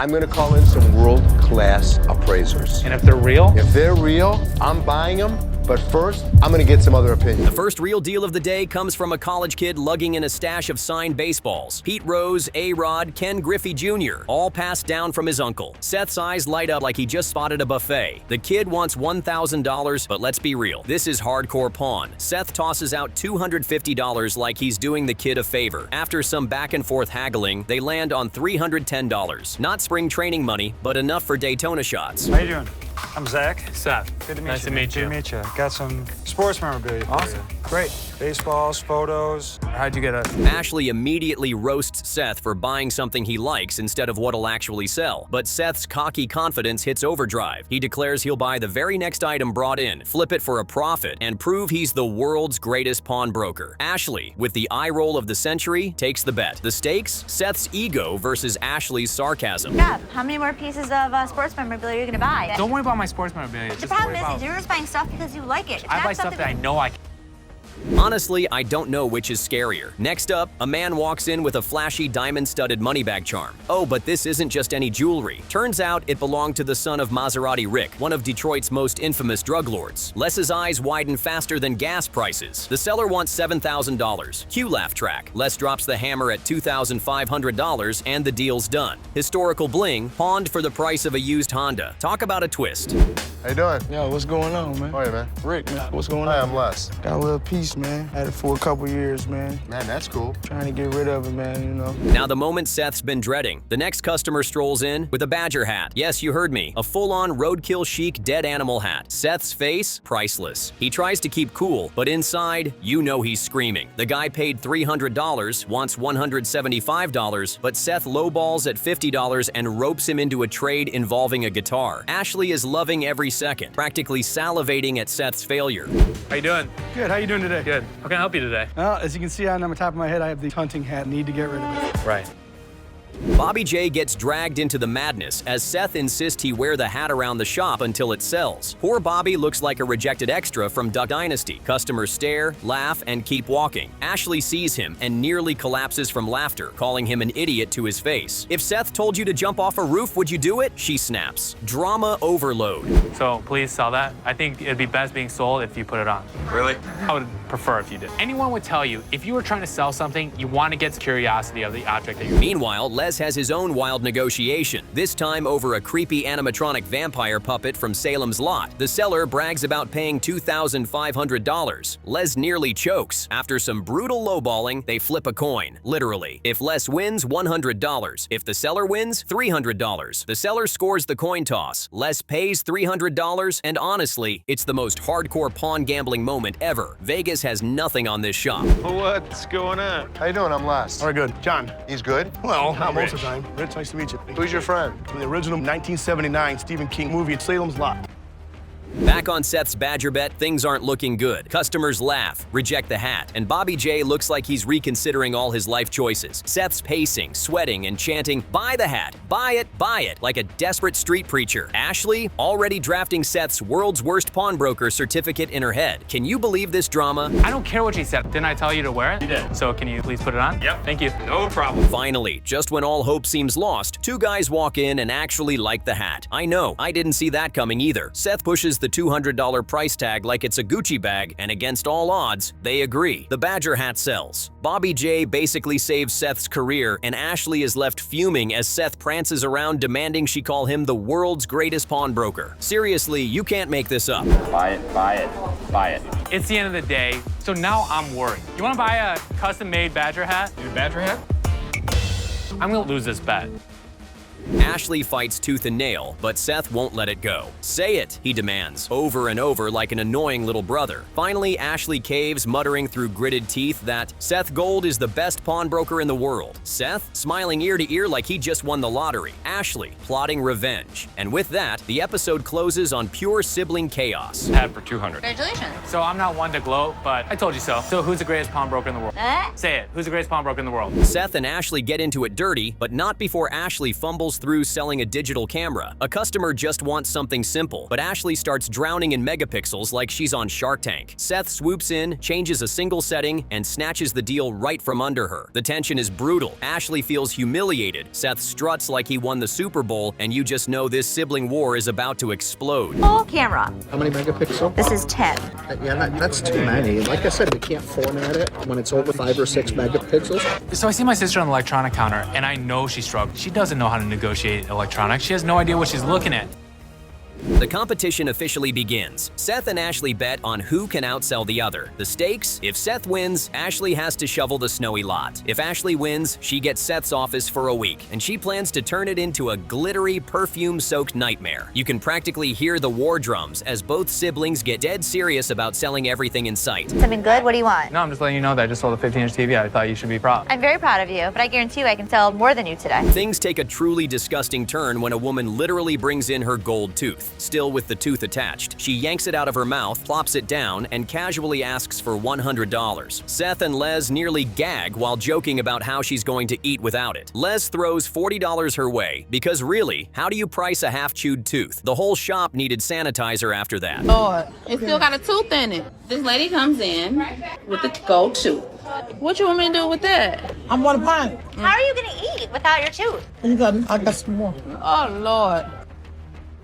I'm gonna call in some world-class appraisers. And if they're real? If they're real, I'm buying them. But first, I'm gonna get some other opinions. The first real deal of the day comes from a college kid lugging in a stash of signed baseballs. Pete Rose, A-Rod, Ken Griffey Jr., all passed down from his uncle. Seth's eyes light up like he just spotted a buffet. The kid wants $1,000, but let's be real, this is hardcore pawn. Seth tosses out $250 like he's doing the kid a favor. After some back and forth haggling, they land on $310. Not spring training money, but enough for Daytona shots. How you doing? I'm Zach. Seth. Good to meet Nice you. to meet you. Good to meet you. Got some sports memorabilia for Awesome. you. Great. Baseballs, photos. How'd you get us? Ashley immediately roasts Seth for buying something he likes instead of what'll actually sell. But Seth's cocky confidence hits overdrive. He declares he'll buy the very next item brought in, flip it for a profit, and prove he's the world's greatest pawnbroker. Ashley, with the eye roll of the century, takes the bet. The stakes? Seth's ego versus Ashley's sarcasm. Jeff, how many more pieces of sports memorabilia are you gonna buy? Don't worry about my sports memorabilia. The problem is you're just buying stuff because you like it. It's I not buy stuff something that I know I can. Honestly, I don't know which is scarier. Next up, a man walks in with a flashy diamond-studded money bag charm. Oh, but this isn't just any jewelry. Turns out it belonged to the son of Maserati Rick, one of Detroit's most infamous drug lords. Les's eyes widen faster than gas prices. The seller wants $7,000. Cue laugh track. Les drops the hammer at $2,500 and the deal's done. Historical bling, pawned for the price of a used Honda. Talk about a twist. How you doing? Yo, what's going on, man? How are you, man? Rick, man, what's going Hi, on? I'm Les. Got a little piece, man. Had it for a couple years, man. Man, that's cool. Trying to get rid of it, man, you know. Now the moment Seth's been dreading. The next customer strolls in with a Badger hat. Yes, you heard me. A full-on roadkill chic dead animal hat. Seth's face? Priceless. He tries to keep cool, but inside, you know he's screaming. The guy paid $300, wants $175, but Seth lowballs at $50 and ropes him into a trade involving a guitar. Ashley is loving every second, practically salivating at Seth's failure. How you doing? Good. How you doing today? Good. How can I help you today? Well, as you can see on the top of my head, I have the hunting hat. Need to get rid of it. Right. Bobby J gets dragged into the madness as Seth insists he wear the hat around the shop until it sells. Poor Bobby looks like a rejected extra from Duck Dynasty. Customers stare, laugh, and keep walking. Ashley sees him and nearly collapses from laughter, calling him an idiot to his face. If Seth told you to jump off a roof, would you do it? She snaps. Drama overload. So please sell that. I think it'd be best being sold if you put it on. Really? I would prefer if you did. Anyone would tell you, if you were trying to sell something, you want to get the curiosity of the object that you're. Meanwhile, Les has his own wild negotiation, this time over a creepy animatronic vampire puppet from Salem's Lot. The seller brags about paying $2,500. Les nearly chokes. After some brutal lowballing, they flip a coin, literally. If Les wins, $100. If the seller wins, $300. The seller scores the coin toss. Les pays $300, and honestly, it's the most hardcore pawn gambling moment ever. Vegas has nothing on this shop. What's going on? How you doing? I'm Les. All right, good. John. He's good? Well, not most of the time. Rich, nice to meet you. Who's your friend? From the original 1979 Stephen King movie, Salem's Lot. Back on Seth's Badger bet, things aren't looking good. Customers laugh, reject the hat, and Bobby J looks like he's reconsidering all his life choices. Seth's pacing, sweating, and chanting, "Buy the hat, buy it," like a desperate street preacher. Ashley, already drafting Seth's world's worst pawnbroker certificate in her head. Can you believe this drama? I don't care what she said. Didn't I tell you to wear it? You did. So can you please put it on? Yep. Thank you. No problem. Finally, just when all hope seems lost, two guys walk in and actually like the hat. I know, I didn't see that coming either. Seth pushes the $200 price tag like it's a Gucci bag, and against all odds, they agree. The Badger hat sells. Bobby J basically saves Seth's career, and Ashley is left fuming as Seth prances around demanding she call him the world's greatest pawnbroker. Seriously, you can't make this up. Buy it, buy it, buy it. It's the end of the day, so now I'm worried. You want to buy a custom-made Badger hat? Your Badger hat? I'm gonna lose this bet. Ashley fights tooth and nail, but Seth won't let it go. "Say it," he demands, over and over like an annoying little brother. Finally, Ashley caves, muttering through gritted teeth that Seth Gold is the best pawnbroker in the world. Seth, smiling ear to ear like he just won the lottery. Ashley, plotting revenge. And with that, the episode closes on pure sibling chaos. Hat for 200. Congratulations. So I'm not one to gloat, but I told you so. So who's the greatest pawnbroker in the world? Say it. Who's the greatest pawnbroker in the world? Seth and Ashley get into it dirty, but not before Ashley fumbles scrolls through selling a digital camera. A customer just wants something simple, but Ashley starts drowning in megapixels like she's on Shark Tank. Seth swoops in, changes a single setting, and snatches the deal right from under her. The tension is brutal. Ashley feels humiliated. Seth struts like he won the Super Bowl, and you just know this sibling war is about to explode. Full camera. How many megapixels? This is 10. Yeah, that's too many. Like I said, we can't format it when it's over 5 or 6 megapixels. So I see my sister on the electronic counter, and I know she's struggling. She doesn't know how to negotiate electronics. She has no idea what she's looking at. The competition officially begins. Seth and Ashley bet on who can outsell the other. The stakes? If Seth wins, Ashley has to shovel the snowy lot. If Ashley wins, she gets Seth's office for a week, and she plans to turn it into a glittery, perfume-soaked nightmare. You can practically hear the war drums as both siblings get dead serious about selling everything in sight. Something good? What do you want? No, I'm just letting you know that I just sold a 15-inch TV. I thought you should be proud. I'm very proud of you, but I guarantee you I can sell more than you today. Things take a truly disgusting turn when a woman literally brings in her gold tooth, still with the tooth attached. She yanks it out of her mouth, plops it down, and casually asks for $100. Seth and Les nearly gag while joking about how she's going to eat without it. Les throws $40 her way, because really, how do you price a half-chewed tooth? The whole shop needed sanitizer after that. Lord, it still got a tooth in it. This lady comes in with the gold tooth. What you want me to do with that? I want a pint. How are you gonna eat without your tooth? I got some more. Oh, Lord.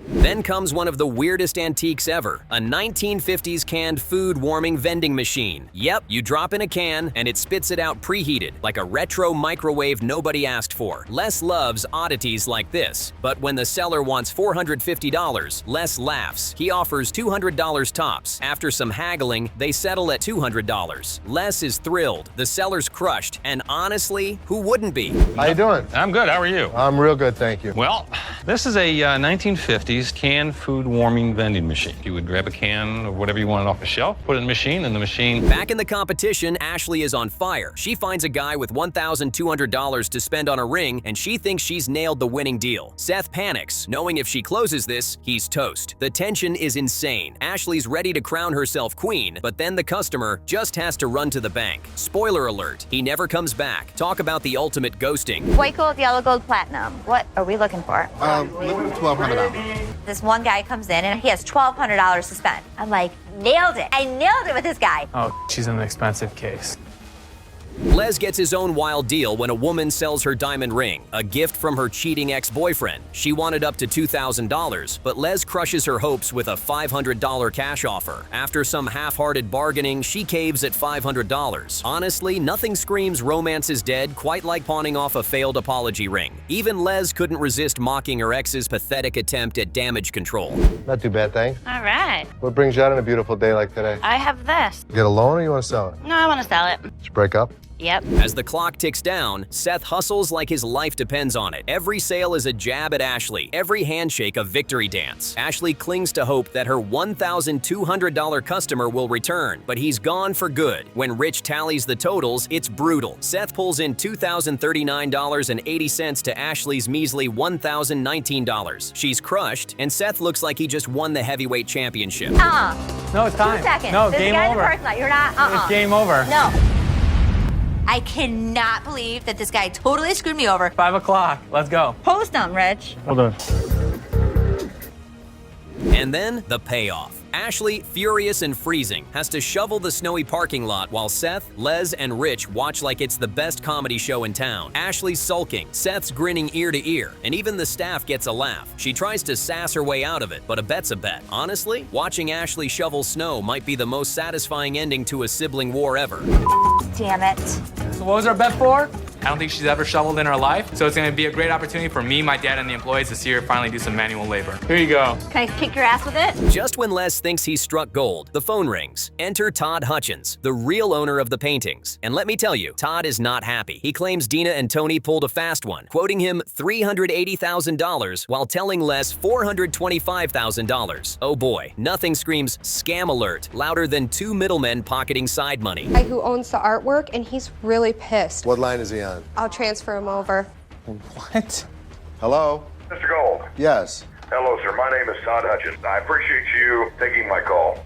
Then comes one of the weirdest antiques ever, a 1950s canned food warming vending machine. Yep, you drop in a can and it spits it out preheated, like a retro microwave nobody asked for. Les loves oddities like this, but when the seller wants $450, Les laughs. He offers $200 tops. After some haggling, they settle at $200. Les is thrilled, the seller's crushed, and honestly, who wouldn't be? How you doing? I'm good. How are you? I'm real good, thank you. Well, this is a 1950s canned food warming vending machine. You would grab a can of whatever you wanted off the shelf, put it in the machine, and the machine... Back in the competition, Ashley is on fire. She finds a guy with $1,200 to spend on a ring, and she thinks she's nailed the winning deal. Seth panics, knowing if she closes this, he's toast. The tension is insane. Ashley's ready to crown herself queen, but then the customer just has to run to the bank. Spoiler alert, he never comes back. Talk about the ultimate ghosting. White gold, yellow gold, platinum. What are we looking for? $1,200. This one guy comes in and he has $1,200 to spend. I'm like, nailed it. I nailed it with this guy. Oh, she's in an expensive case. Les gets his own wild deal when a woman sells her diamond ring, a gift from her cheating ex-boyfriend. She wanted up to $2,000, but Les crushes her hopes with a $500 cash offer. After some half-hearted bargaining, she caves at $500. Honestly, nothing screams romance is dead quite like pawning off a failed apology ring. Even Les couldn't resist mocking her ex's pathetic attempt at damage control. Not too bad, thanks. All right. What brings you out on a beautiful day like today? I have this. You get a loan or you want to sell it? No, I want to sell it. Did you break up? Yep. As the clock ticks down, Seth hustles like his life depends on it. Every sale is a jab at Ashley, every handshake a victory dance. Ashley clings to hope that her $1,200 customer will return, but he's gone for good. When Rich tallies the totals, it's brutal. Seth pulls in $2,039.80 to Ashley's measly $1,019. She's crushed, and Seth looks like he just won the heavyweight championship. No, it's time. 2 seconds. No, There's game a guy over. in the parking lot. You're not. It's game over. No. I cannot believe that this guy totally screwed me over. 5 o'clock. Let's go. Post him, Rich. Hold on. And then the payoff. Ashley, furious and freezing, has to shovel the snowy parking lot while Seth, Les, and Rich watch like it's the best comedy show in town. Ashley's sulking, Seth's grinning ear to ear, and even the staff gets a laugh. She tries to sass her way out of it, but a bet's a bet. Honestly, watching Ashley shovel snow might be the most satisfying ending to a sibling war ever. Damn it. So what was our bet for? I don't think she's ever shoveled in her life, so it's gonna be a great opportunity for me, my dad, and the employees to see her finally do some manual labor. Here you go. Can I kick your ass with it? Just when Les thinks he's struck gold, the phone rings. Enter Todd Hutchins, the real owner of the paintings. And let me tell you, Todd is not happy. He claims Dina and Tony pulled a fast one, quoting him $380,000 while telling Les $425,000. Oh boy, nothing screams scam alert louder than 2 middlemen pocketing side money. Guy who owns the artwork, and he's really pissed. What line is he on? I'll transfer him over. What? Hello? Mr. Gold. Yes. Hello, sir. My name is Todd Hutchins. I appreciate you taking my call.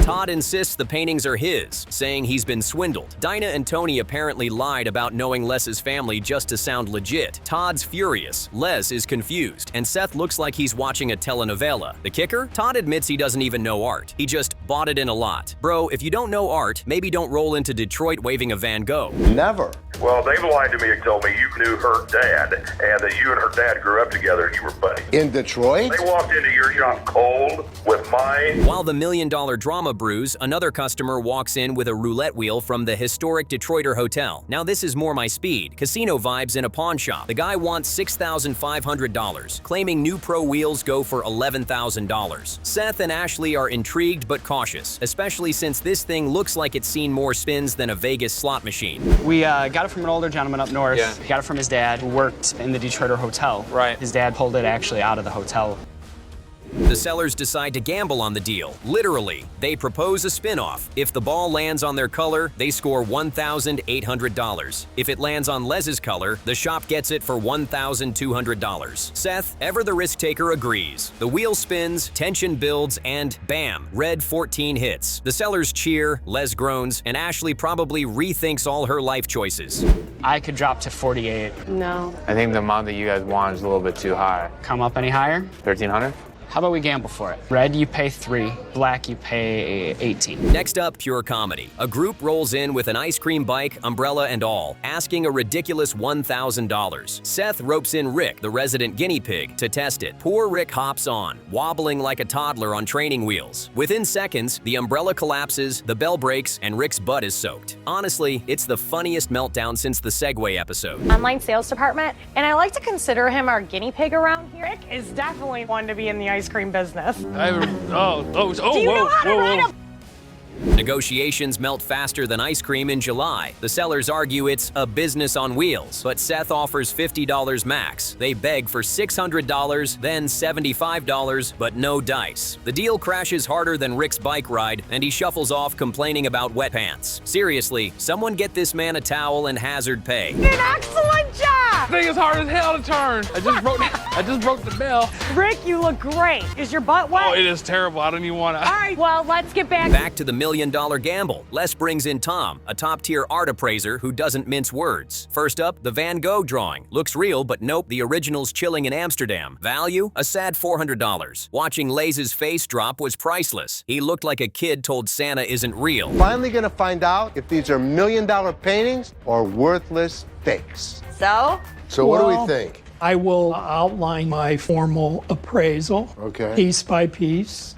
Todd insists the paintings are his, saying he's been swindled. Dinah and Tony apparently lied about knowing Les's family just to sound legit. Todd's furious, Les is confused, and Seth looks like he's watching a telenovela. The kicker? Todd admits he doesn't even know art. He just bought it in a lot. Bro, if you don't know art, maybe don't roll into Detroit waving a Van Gogh. Never. Well, they've lied to me and told me you knew her dad, and that you and her dad grew up together and you were buddies. In Detroit? They walked into your shop cold with mine. While the $1 million drama brews, another customer walks in with a roulette wheel from the historic Detroiter Hotel. Now this is more my speed. Casino vibes in a pawn shop. The guy wants $6,500, claiming new pro wheels go for $11,000. Seth and Ashley are intrigued but cautious, especially since this thing looks like it's seen more spins than a Vegas slot machine. We got it from an older gentleman up north. Yeah. We got it from his dad, who worked in the Detroiter Hotel. Right. His dad pulled it actually out of the hotel. The sellers decide to gamble on the deal. Literally, they propose a spin-off. If the ball lands on their color, they score $1,800. If it lands on Les's color, the shop gets it for $1,200. Seth, ever the risk taker, agrees. The wheel spins, tension builds, and bam, red 14 hits. The sellers cheer, Les groans, and Ashley probably rethinks all her life choices. I could drop to 48. No. I think the amount that you guys want is a little bit too high. Come up any higher? 1,300? How about we gamble for it? Red, you pay 3. Black, you pay 18. Next up, pure comedy. A group rolls in with an ice cream bike, umbrella, and all, asking a ridiculous $1,000. Seth ropes in Rick, the resident guinea pig, to test it. Poor Rick hops on, wobbling like a toddler on training wheels. Within seconds, the umbrella collapses, the bell breaks, and Rick's butt is soaked. Honestly, it's the funniest meltdown since the Segway episode. Online sales department, and I like to consider him our guinea pig around here. Rick is definitely one to be in the ice cream business. Do you know how to ride a Negotiations melt faster than ice cream in July. The sellers argue it's a business on wheels, but Seth offers $50 max. They beg for $600, then $75, but no dice. The deal crashes harder than Rick's bike ride, and he shuffles off complaining about wet pants. Seriously, someone get this man a towel and hazard pay. An excellent job! Thing is hard as hell to turn. I just broke the bell. Rick, you look great. Is your butt wet? Oh, it is terrible. I don't even want to. All right, well, let's get back. Back to the $1 million gamble. Les brings in Tom, a top-tier art appraiser who doesn't mince words. First up, the Van Gogh drawing. Looks real, but nope, the original's chilling in Amsterdam. Value? A sad $400. Watching Laze's face drop was priceless. He looked like a kid told Santa isn't real. Finally gonna find out if these are $1 million paintings or worthless fakes. So what do we think? I will outline my formal appraisal, Okay. piece by piece.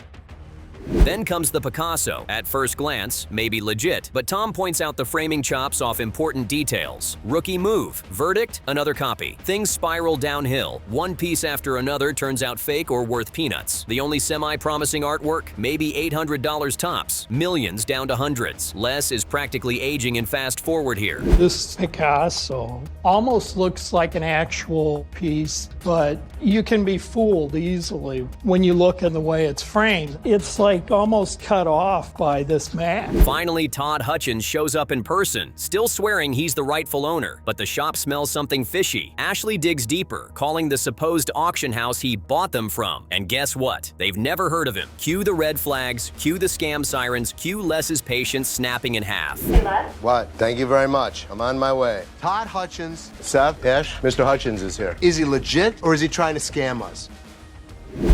Then comes the Picasso. At first glance, maybe legit, but Tom points out the framing chops off important details. Rookie move. Verdict? Another copy. Things spiral downhill. One piece after another turns out fake or worth peanuts. The only semi-promising artwork? Maybe $800 tops. Millions down to hundreds. Les is practically aging in fast forward here. This Picasso almost looks like an actual piece, but you can be fooled easily when you look at the way it's framed. It's like almost cut off by this mat. Finally, Todd Hutchins shows up in person, still swearing he's the rightful owner, but the shop smells something fishy. Ashley digs deeper, calling the supposed auction house he bought them from. And guess what? They've never heard of him. Cue the red flags, cue the scam sirens, cue Les's patience snapping in half. Hey, Les? What? Thank you very much. I'm on my way. Todd Hutchins. Seth, Ish, Mr. Hutchins is here. Is he legit or is he trying to scam us?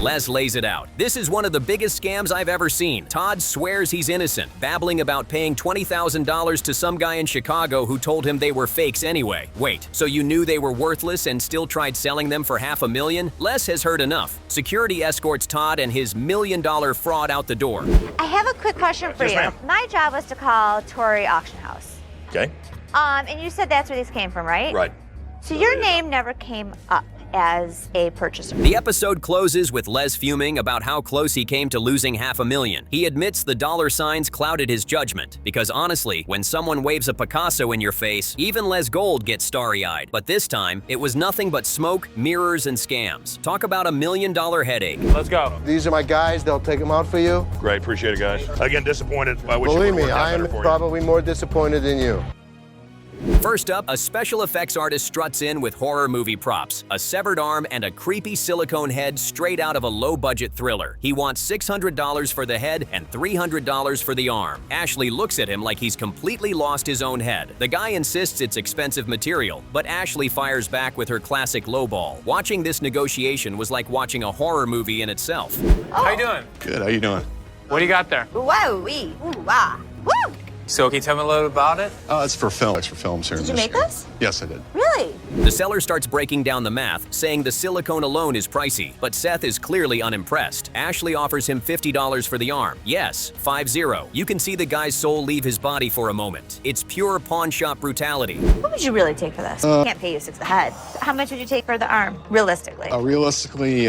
Les lays it out. This is one of the biggest scams I've ever seen. Todd swears he's innocent, babbling about paying $20,000 to some guy in Chicago who told him they were fakes anyway. Wait, so you knew they were worthless and still tried selling them for $500,000? Les has heard enough. Security escorts Todd and his $1 million fraud out the door. I have a quick question for you. My job was to call Torrey Auction House. Okay. And you said that's where these came from, right? Right. So your name never came up as a purchaser. The episode closes with Les fuming about how close he came to losing $500,000. He admits the dollar signs clouded his judgment, because honestly, when someone waves a Picasso in your face, even Les Gold gets starry-eyed. But this time, it was nothing but smoke, mirrors, and scams. Talk about $1 million headache. Let's go. These are my guys. They'll take them out for you. Great, appreciate it, guys. Again, disappointed. I wish it Believe would've me, worked out I'm better for you. probably more disappointed than you. First up, a special effects artist struts in with horror movie props, a severed arm and a creepy silicone head straight out of a low-budget thriller. He wants $600 for the head and $300 for the arm. Ashley looks at him like he's completely lost his own head. The guy insists it's expensive material, but Ashley fires back with her classic lowball. Watching this negotiation was like watching a horror movie in itself. How you doing? Good, how you doing? What do you got there? Wowee. Ooh, wah. Woo! So can you tell me a little about it? It's for film. It's for films here. Did you make this? Yes, I did. Really? The seller starts breaking down the math, saying the silicone alone is pricey, but Seth is clearly unimpressed. Ashley offers him $50 for the arm. Yes, 50. You can see the guy's soul leave his body for a moment. It's pure pawn shop brutality. What would you really take for this? I can't pay you $6 a head. How much would you take for the arm, realistically? Realistically,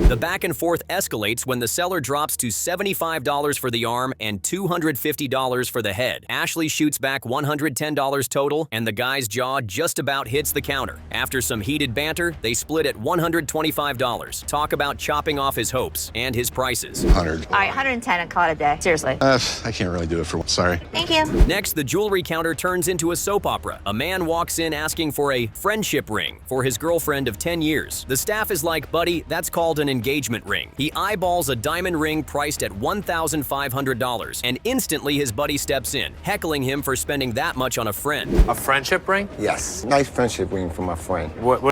The back and forth escalates when the seller drops to $75 for the arm and $250 for the head. Ashley shoots back $110 total, and the guy's jaw just about hits the counter. After some heated banter, they split at $125. Talk about chopping off his hopes and his prices. 100. All right, 110 and call it a day. Seriously. I can't really do it for sorry. Thank you. Next, the jewelry counter turns into a soap opera. A man walks in asking for a friendship ring for his girlfriend of 10 years. The staff is like, buddy, that's called an engagement ring. He eyeballs a diamond ring priced at $1,500, and instantly his buddy steps in, heckling him for spending that much on a friend. A friendship ring? Yes. Nice friendship ring for my friend. What?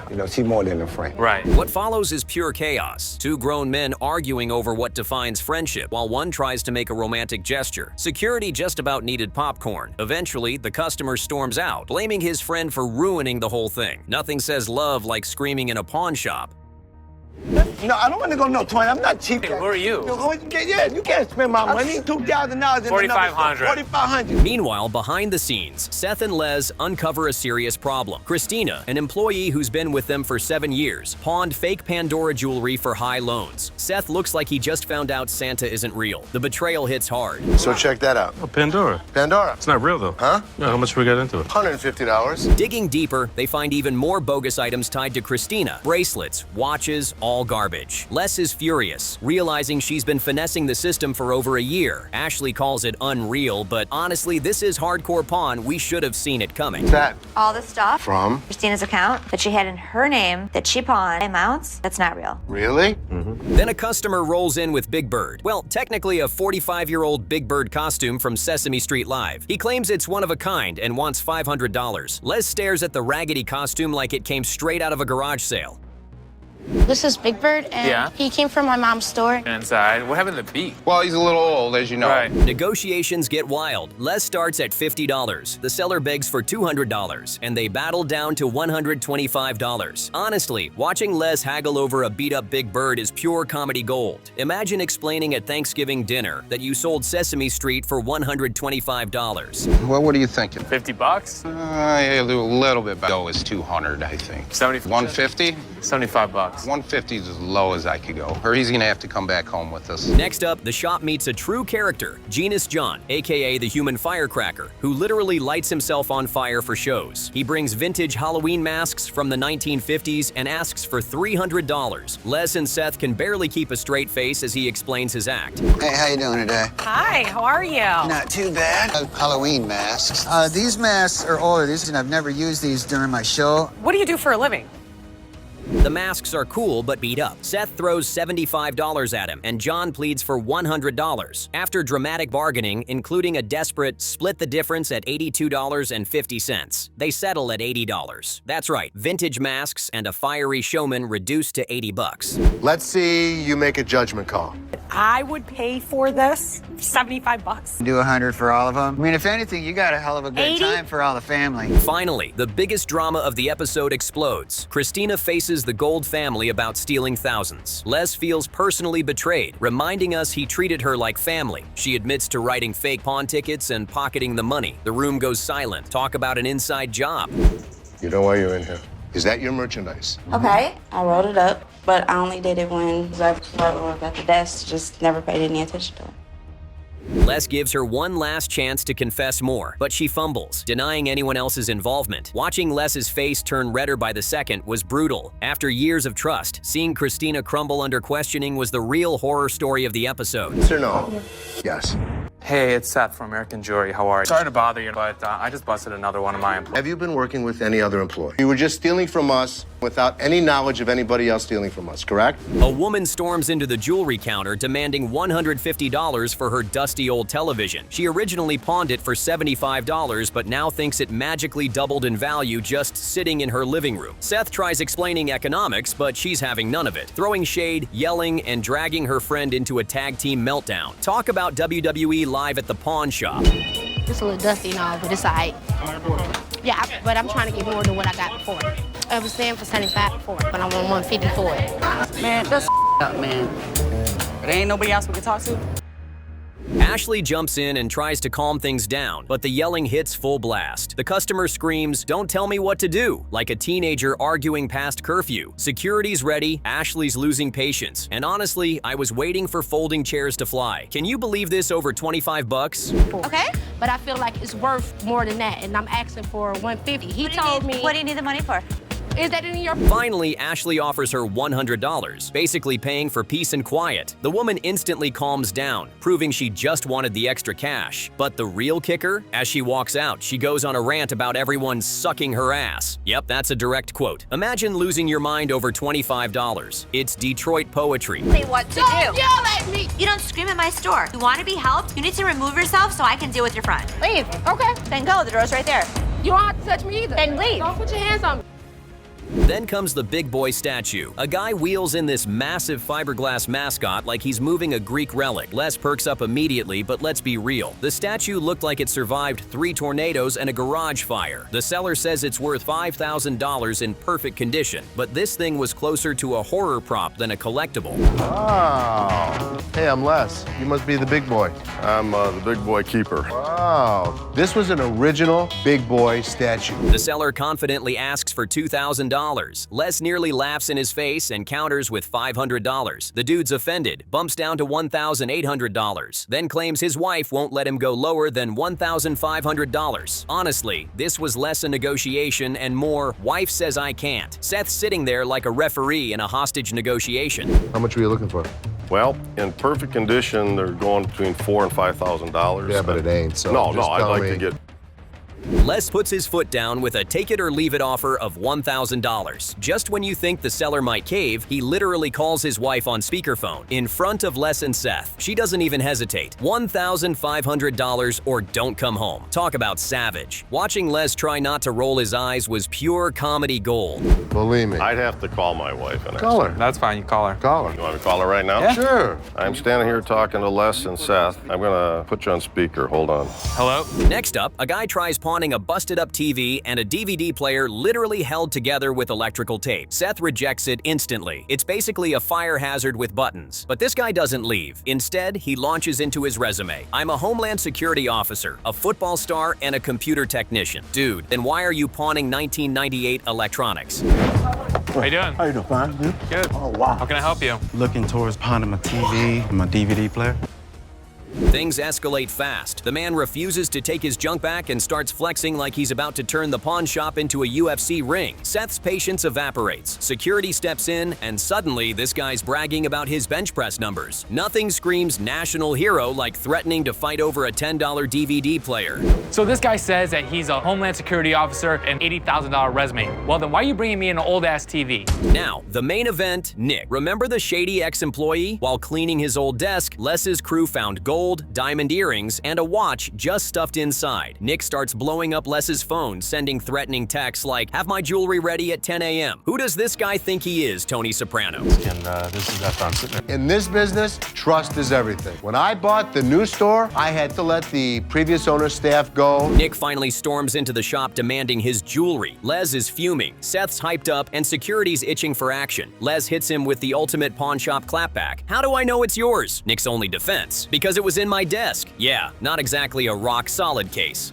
You know, she's more than a friend. Right. What follows is pure chaos. Two grown men arguing over what defines friendship, while one tries to make a romantic gesture. Security just about needed popcorn. Eventually, the customer storms out, blaming his friend for ruining the whole thing. Nothing says love like screaming in a pawn shop. No, I don't want to go no toy. I'm not cheap. Hey, who are you? You can't spend my money. $2,000. $4,500. $4,500. Meanwhile, behind the scenes, Seth and Les uncover a serious problem. Christina, an employee who's been with them for 7 years, pawned fake Pandora jewelry for high loans. Seth looks like he just found out Santa isn't real. The betrayal hits hard. So check that out. Oh, Pandora. Pandora. It's not real, though. Huh? No, how much we got into it? $150. Digging deeper, they find even more bogus items tied to Christina. Bracelets, watches, all garbage. Les is furious, realizing she's been finessing the system for over a year. Ashley calls it unreal, but honestly, this is hardcore pawn. We should have seen it coming. That All the stuff from Christina's account that she had in her name that she pawned amounts, that's not real. really? Then a customer rolls in with Big Bird. Well, technically a 45-year-old Big Bird costume from Sesame Street Live. He claims it's one of a kind and wants $500. Les stares at the raggedy costume like it came straight out of a garage sale. This is Big Bird, and he came from my mom's store. Inside. What happened to Beak? Well, he's a little old, as you know. Right. Negotiations get wild. Les starts at $50. The seller begs for $200, and they battle down to $125. Honestly, watching Les haggle over a beat-up Big Bird is pure comedy gold. Imagine explaining at Thanksgiving dinner that you sold Sesame Street for $125. Well, what are you thinking? $50? A little bit. Though is 200, I think. 70. 150? $75. 150 is as low as I could go, or he's gonna have to come back home with us. Next up, the shop meets a true character, Genus John, aka the human firecracker, who literally lights himself on fire for shows. He brings vintage Halloween masks from the 1950s and asks for $300. Les and Seth can barely keep a straight face as he explains his act. Hey, how you doing today? Hi, how are you? Not too bad. Halloween masks. These masks are older, and I've never used these during my show. What do you do for a living? The masks are cool but beat up. Seth throws $75 at him, and John pleads for $100. After dramatic bargaining, including a desperate split the difference at $82.50, they settle at $80. That's right, vintage masks and a fiery showman reduced to $80. Let's see you make a judgment call. I would pay for this $75. Do 100 for all of them. I mean, if anything, you got a hell of a good 80? time for all the family. Finally, the biggest drama of the episode explodes. Christina faces the Gold family about stealing thousands. Les feels personally betrayed, reminding us he treated her like family. She admits to writing fake pawn tickets and pocketing the money. The room goes silent. Talk about an inside job. You know why you're in here. Is that your merchandise? Okay, I wrote it up, but I only did it when I was at the desk, just never paid any attention to it. Les gives her one last chance to confess more, but she fumbles, denying anyone else's involvement. Watching Les's face turn redder by the second was brutal. After years of trust, seeing Christina crumble under questioning was the real horror story of the episode. Yes or no? Yes. Hey, it's Seth from American Jewelry. How are you? Sorry to bother you, but I just busted another one of my employees. Have you been working with any other employee? You were just stealing from us without any knowledge of anybody else stealing from us, correct? A woman storms into the jewelry counter demanding $150 for her dusty old television. She originally pawned it for $75, but now thinks it magically doubled in value just sitting in her living room. Seth tries explaining economics, but she's having none of it, throwing shade, yelling, and dragging her friend into a tag team meltdown. Talk about WWE live at the pawn shop. It's a little dusty and all, but it's all right. Yeah, but I'm trying to get more than what I got before. I was saying for 75 before, but I want 150 for it. Man, that's up, man. There ain't nobody else we can talk to. Ashley jumps in and tries to calm things down, but the yelling hits full blast. The customer screams, "Don't tell me what to do," like a teenager arguing past curfew. Security's ready, Ashley's losing patience, and honestly, I was waiting for folding chairs to fly. Can you believe this over 25 bucks? Okay, but I feel like it's worth more than that, and I'm asking for 150. He told me. What do you need the money for? Is that in your? Finally, Ashley offers her $100, basically paying for peace and quiet. The woman instantly calms down, proving she just wanted the extra cash. But the real kicker? As she walks out, she goes on a rant about everyone sucking her ass. Yep, that's a direct quote. Imagine losing your mind over $25. It's Detroit poetry. Say what to do. Don't yell at me. You don't scream at my store. You want to be helped? You need to remove yourself so I can deal with your friend. Leave. Okay. Then go. The door's right there. You don't have to touch me either. Then leave. Don't put your hands on me. Then comes the big boy statue. A guy wheels in this massive fiberglass mascot like he's moving a Greek relic. Les perks up immediately, but let's be real. The statue looked like it survived 3 tornadoes and a garage fire. The seller says it's worth $5,000 in perfect condition, but this thing was closer to a horror prop than a collectible. Wow. Hey, I'm Les. You must be the big boy. I'm the big boy keeper. Wow. This was an original big boy statue. The seller confidently asks for $2,000. Les nearly laughs in his face and counters with $500. The dude's offended, bumps down to $1,800, then claims his wife won't let him go lower than $1,500. Honestly, this was less a negotiation and more, wife says I can't. Seth's sitting there like a referee in a hostage negotiation. How much were you looking for? Well, in perfect condition, they're going between $4,000 and $5,000. Yeah, but it ain't, so No, just I'd tell like me. to get... Les puts his foot down with a take-it-or-leave-it offer of $1,000. Just when you think the seller might cave, he literally calls his wife on speakerphone in front of Les and Seth. She doesn't even hesitate. $1,500 or don't come home. Talk about savage. Watching Les try not to roll his eyes was pure comedy gold. Believe me. I'd have to call my wife and Call ask her. That's fine. You call her. Call her. You want me to call her right now? Yeah. Sure. I'm standing here talking to Les and Seth. I'm gonna put you on speaker. Hold on. Hello? Next up, a guy tries pawning a busted-up TV and a DVD player literally held together with electrical tape. Seth rejects it instantly. It's basically a fire hazard with buttons. But this guy doesn't leave. Instead, he launches into his resume. I'm a Homeland Security officer, a football star, and a computer technician. Dude, then why are you pawning 1998 electronics? How you doing? How you doing? Fine. You? Good. Oh, wow. How can I help you? Looking towards pawning my TV, my DVD player. Things escalate fast. The man refuses to take his junk back and starts flexing like he's about to turn the pawn shop into a UFC ring. Seth's patience evaporates. Security steps in, and suddenly this guy's bragging about his bench press numbers. Nothing screams national hero like threatening to fight over a $10 DVD player. So this guy says that he's a Homeland Security officer and $80,000 resume. Well, then why are you bringing me an old-ass TV? Now, the main event, Nick. Remember the shady ex-employee? While cleaning his old desk, Les's crew found gold, diamond earrings, and a watch just stuffed inside. Nick starts blowing up Les's phone, sending threatening texts like, "Have my jewelry ready at 10 a.m. Who does this guy think he is, Tony Soprano? And this is after I'm sitting there. In this business, trust is everything. When I bought the new store, I had to let the previous owner's staff go. Nick finally storms into the shop demanding his jewelry. Les is fuming, Seth's hyped up, and security's itching for action. Les hits him with the ultimate pawn shop clapback. "How do I know it's yours?" Nick's only defense. "Because it was in my desk." Yeah, not exactly a rock-solid case.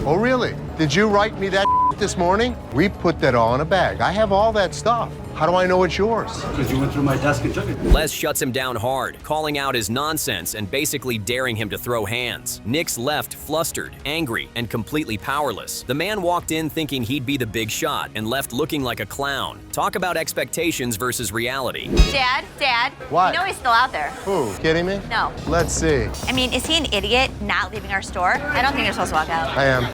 Oh, really? Did you write me that this morning? We put that all in a bag. I have all that stuff. How do I know it's yours? Because you went through my desk and took it. Les shuts him down hard, calling out his nonsense and basically daring him to throw hands. Nick's left flustered, angry, and completely powerless. The man walked in thinking he'd be the big shot and left looking like a clown. Talk about expectations versus reality. Dad, What? you know he's still out there. Who? Kidding me? No. Let's see. I mean, is he an idiot not leaving our store? I don't think you're supposed to walk out. I am.